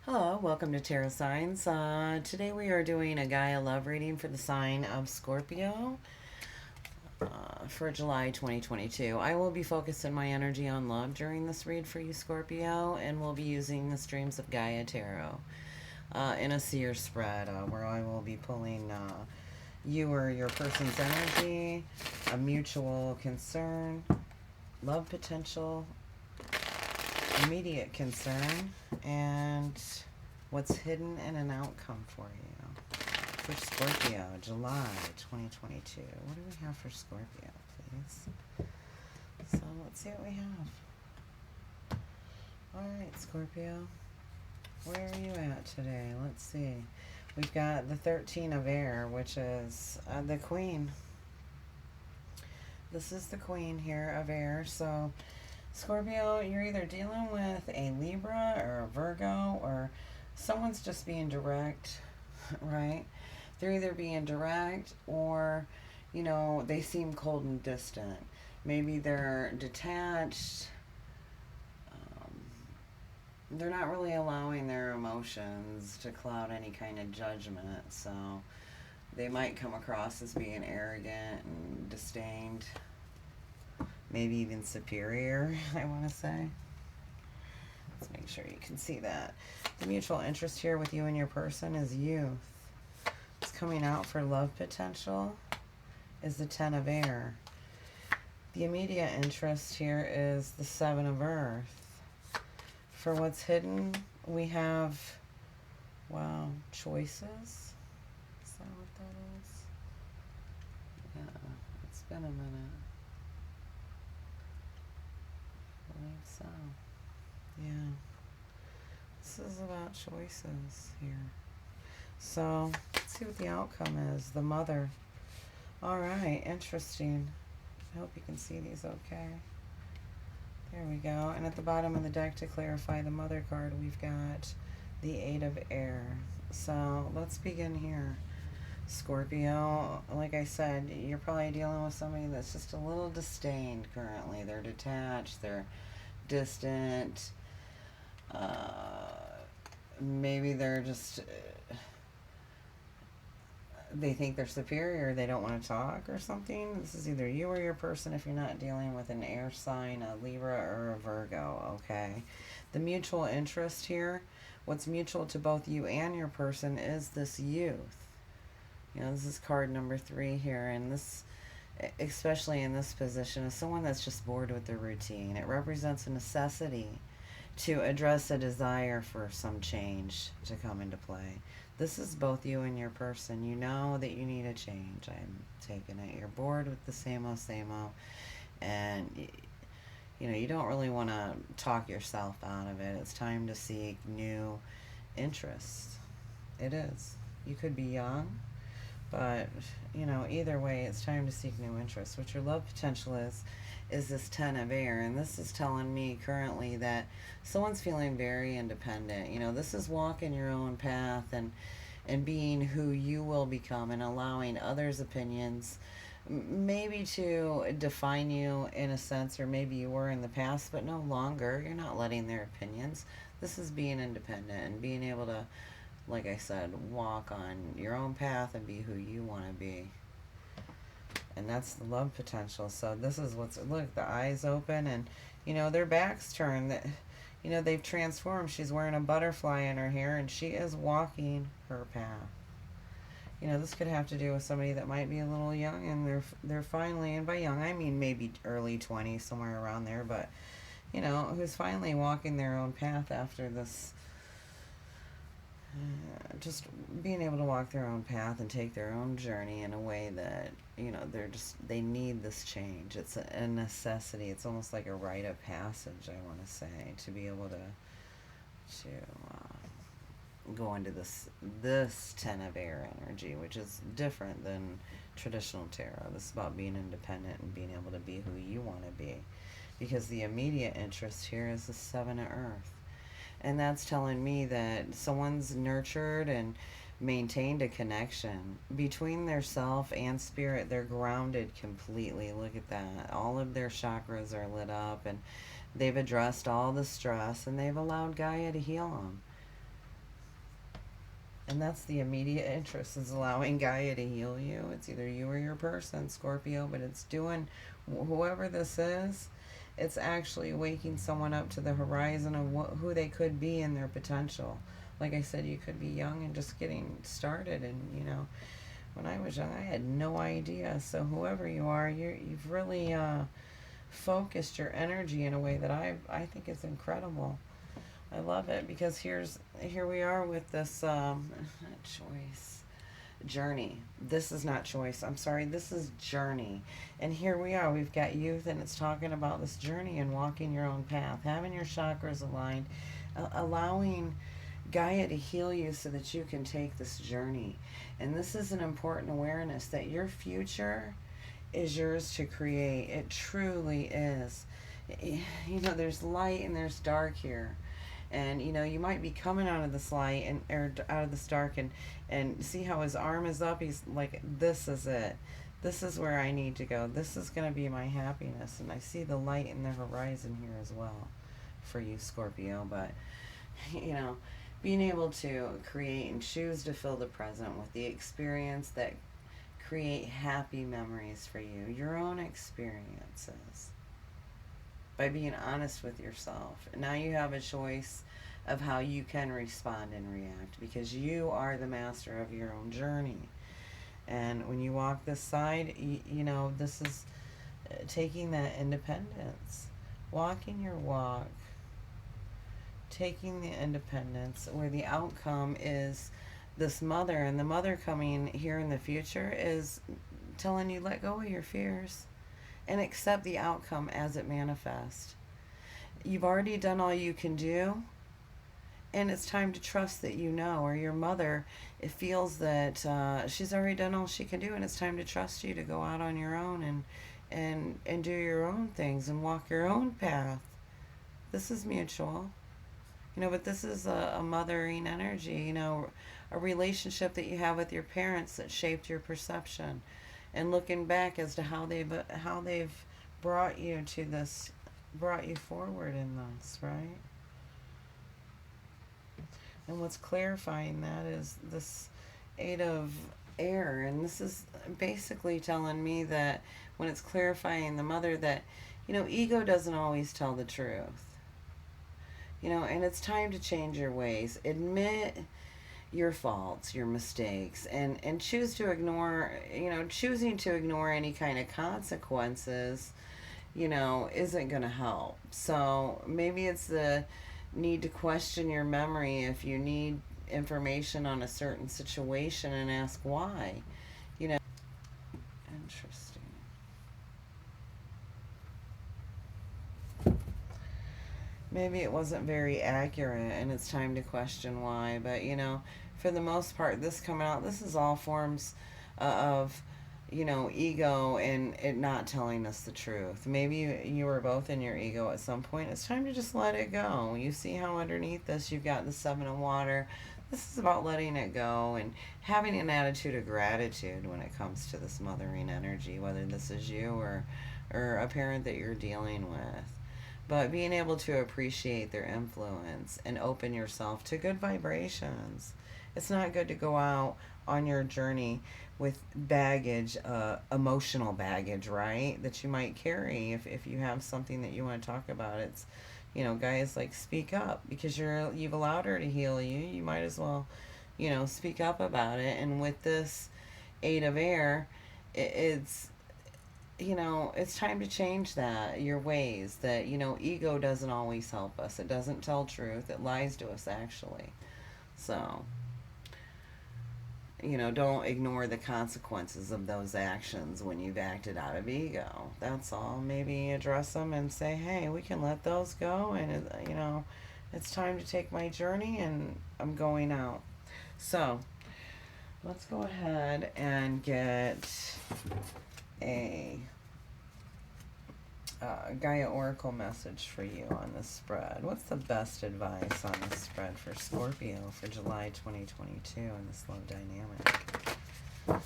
Hello, welcome to Tarot Signs. Today we are doing a Gaia love reading for the sign of Scorpio for July 2022. I will be focusing my energy on love during this read for you, Scorpio, and we'll be using the Dreams of Gaia Tarot in a seer spread where I will be pulling you or your person's energy, a mutual concern, love potential, immediate concern, and what's hidden in an outcome for you. For Scorpio, July 2022. What do we have for Scorpio, please? So let's see what we have. Alright, Scorpio. Where are you at today? Let's see. We've got the 13 of air, which is the queen. This is the queen here of air, so Scorpio, you're either dealing with a Libra or a Virgo, or someone's just being direct, right? They're either being direct or, you know, they seem cold and distant. Maybe they're detached. They're not really allowing their emotions to cloud any kind of judgment, so they might come across as being arrogant and disdained. Maybe even superior, I want to say. Let's make sure you can see that. The mutual interest here with you and your person is youth. It's coming out for love potential is the 10 of air. The immediate interest here is the 7 of earth. For what's hidden, we have, wow, choices. Is that what that is? Yeah, it's been a minute. I believe so. Yeah. This is about choices here. So, let's see what the outcome is. The mother. Alright, interesting. I hope you can see these okay. There we go. And at the bottom of the deck, to clarify the mother card, we've got the 8 of air. So, let's begin here. Scorpio, like I said, you're probably dealing with somebody that's just a little disdained currently. They're detached, they're distant, maybe they're just, they think they're superior, they don't want to talk or something. This is either you or your person if you're not dealing with an air sign, a Libra, or a Virgo, okay? The mutual interest here, what's mutual to both you and your person is this youth. You know, this is card number 3 here, and this, especially in this position, is someone that's just bored with the routine. It represents a necessity to address a desire for some change to come into play. This is both you and your person. You know that you need a change. I'm taking it. You're bored with the same old, and you know, you don't really want to talk yourself out of it. It's time to seek new interests. It is. You could be young, but, you know, either way, it's time to seek new interests. What your love potential is this 10 of air. And this is telling me currently that someone's feeling very independent. You know, this is walking your own path and being who you will become and allowing others' opinions maybe to define you in a sense, or maybe you were in the past, but no longer. You're not letting their opinions. This is being independent and being able to, like I said, walk on your own path and be who you want to be. And that's the love potential. So this is what's, look, the eyes open, and, you know, their back's turned. That, you know, they've transformed. She's wearing a butterfly in her hair, and she is walking her path. You know, this could have to do with somebody that might be a little young, and they're finally, and by young I mean maybe early 20s, somewhere around there, but, you know, who's finally walking their own path after this. Just being able to walk their own path and take their own journey in a way that, you know, they need this change. It's a necessity. It's almost like a rite of passage, I want to say, to be able to go into this 10 of air energy, which is different than traditional tarot. This is about being independent and being able to be who you want to be, because the immediate interest here is the 7 of earth. And that's telling me that someone's nurtured and maintained a connection between their self and spirit. They're grounded completely. Look at that. All of their chakras are lit up, and they've addressed all the stress, and they've allowed Gaia to heal them. And that's the immediate interest, is allowing Gaia to heal you. It's either you or your person, Scorpio, but it's doing, whoever this is, it's actually waking someone up to the horizon of who they could be and their potential. Like I said, you could be young and just getting started. And, you know, when I was young, I had no idea. So whoever you are, you've really focused your energy in a way that I think is incredible. I love it, because here we are with this choice, journey. This is not choice. I'm sorry. This is journey. And here we are. We've got youth, and it's talking about this journey and walking your own path, having your chakras aligned, allowing Gaia to heal you so that you can take this journey. And this is an important awareness that your future is yours to create. It truly is. You know, there's light and there's dark here. And, you know, you might be coming out of this light and or out of this dark, and see how his arm is up. He's like, this is it. This is where I need to go. This is going to be my happiness. And I see the light in the horizon here as well for you, Scorpio. But, you know, being able to create and choose to fill the present with the experience that create happy memories for you, your own experiences, by being honest with yourself. And now you have a choice of how you can respond and react, because you are the master of your own journey. And when you walk this side, you know, this is taking that independence, walking your walk, taking the independence, where the outcome is this mother, and the mother coming here in the future is telling you, let go of your fears and accept the outcome as it manifests. You've already done all you can do, and it's time to trust that you know, or your mother, it feels that she's already done all she can do, and it's time to trust you to go out on your own and do your own things and walk your own path. This is mutual. You know, but this is a mothering energy, you know, a relationship that you have with your parents that shaped your perception. And looking back as to how they've brought you to this, brought you forward in this, right? And what's clarifying that is this Eight of Air. And this is basically telling me that when it's clarifying the mother, that, you know, ego doesn't always tell the truth. You know, and it's time to change your ways. Admit your faults, your mistakes, and choose to ignore, you know, choosing to ignore any kind of consequences, you know, isn't going to help. So maybe it's the need to question your memory if you need information on a certain situation, and ask why, you know. Interesting. Maybe it wasn't very accurate, and it's time to question why. But, you know, for the most part, this coming out, this is all forms of, you know, ego and it not telling us the truth. Maybe you were both in your ego at some point. It's time to just let it go. You see how underneath this you've got the Seven of Water. This is about letting it go and having an attitude of gratitude when it comes to this mothering energy, whether this is you or a parent that you're dealing with. But being able to appreciate their influence and open yourself to good vibrations. It's not good to go out on your journey with baggage, emotional baggage, right? That you might carry if you have something that you want to talk about. It's, you know, guys, like, speak up, because you've allowed her to heal you. You might as well, you know, speak up about it. And with this Eight of Air, it's, you know, it's time to change that, your ways. That, you know, ego doesn't always help us. It doesn't tell truth. It lies to us, actually. So, you know, don't ignore the consequences of those actions when you've acted out of ego. That's all. Maybe address them and say, hey, we can let those go, and, you know, it's time to take my journey, and I'm going out. So, let's go ahead and get a Gaia Oracle message for you on this spread. What's the best advice on this spread for Scorpio for July 2022 in this love dynamic?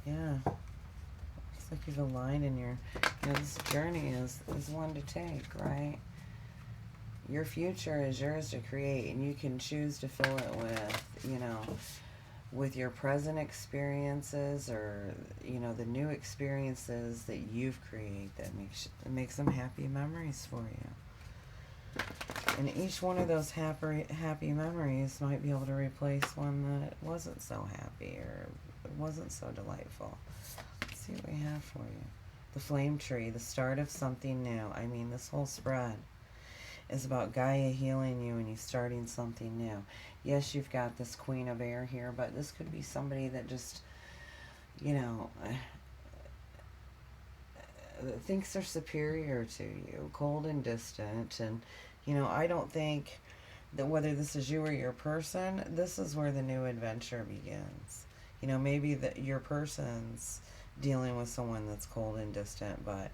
Yeah. Looks like you've aligned in your, you know, this journey is one to take, right? Your future is yours to create, and you can choose to fill it with, you know, with your present experiences, or you know, the new experiences that you've created, that makes them happy memories for you. And each one of those happy memories might be able to replace one that wasn't so happy or wasn't so delightful. Let's see what we have for you. The flame tree, the start of something new. I mean, this whole spread is about Gaia healing you and you starting something new. Yes, you've got this Queen of Air here, but this could be somebody that just, you know, thinks they're superior to you, cold and distant. And, you know, I don't think that whether this is you or your person, this is where the new adventure begins. You know, maybe that your person's dealing with someone that's cold and distant, but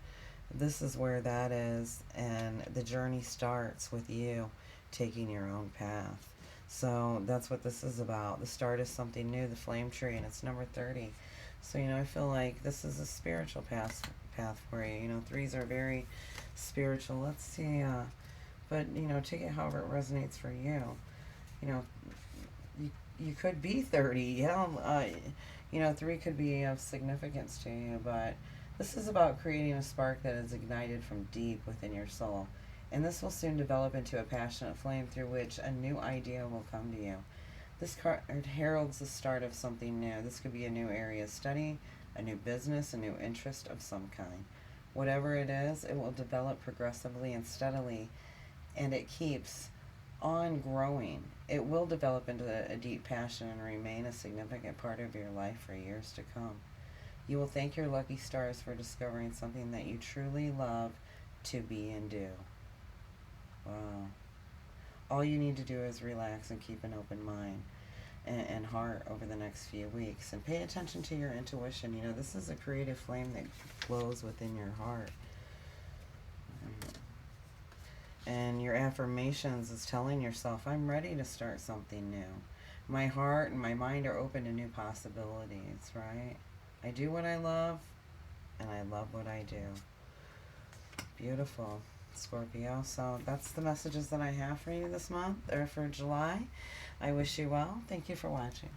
this is where that is, and the journey starts with you taking your own path. So that's what this is about. The start is something new, the flame tree, and it's number 30. So, you know, I feel like this is a spiritual path for you. You know, threes are very spiritual. Let's see, but, you know, take it however it resonates for you. You know, you could be 30, yeah. You know, 3 could be of significance to you, but this is about creating a spark that is ignited from deep within your soul. And this will soon develop into a passionate flame through which a new idea will come to you. This card heralds the start of something new. This could be a new area of study, a new business, a new interest of some kind. Whatever it is, it will develop progressively and steadily, and it keeps on growing. It will develop into a deep passion and remain a significant part of your life for years to come. You will thank your lucky stars for discovering something that you truly love to be and do. Wow. All you need to do is relax and keep an open mind and heart over the next few weeks. And pay attention to your intuition. You know, this is a creative flame that glows within your heart. And your affirmations is telling yourself, I'm ready to start something new. My heart and my mind are open to new possibilities, right? I do what I love, and I love what I do. Beautiful, Scorpio. So that's the messages that I have for you this month, or for July. I wish you well. Thank you for watching.